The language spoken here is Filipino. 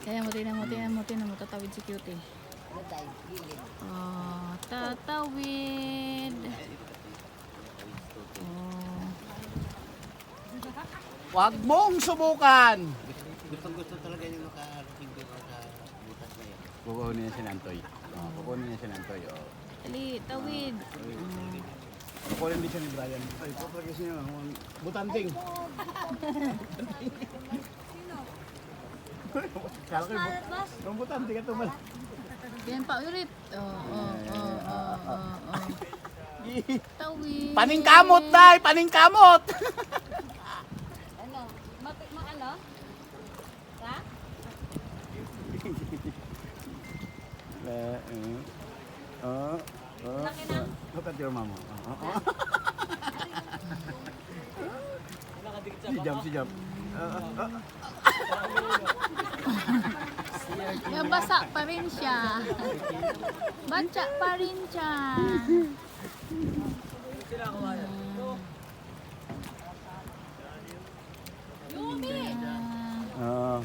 Kaya mo, tinan mo, tatawid si Cutie. Oh, tatawid. Oh. Wag mong subukan! Gusto talaga yung makarating doon sa butas na yan. Kukunin niya si Nantoy. Kukunin niya si Nantoy. Dali, tawid. Kukunin din siya ni Brian. Ay, papagay siya niya. Butanting. Kala ko yung butanting ito mal. Yan pa ulit. Tawid. Paningkamot, Day! Paningkamot! Ano? Ano? Ha? Look at your mama. Si Jam. Yung basa pa rin siya. Bancha pa rin siya. Ah.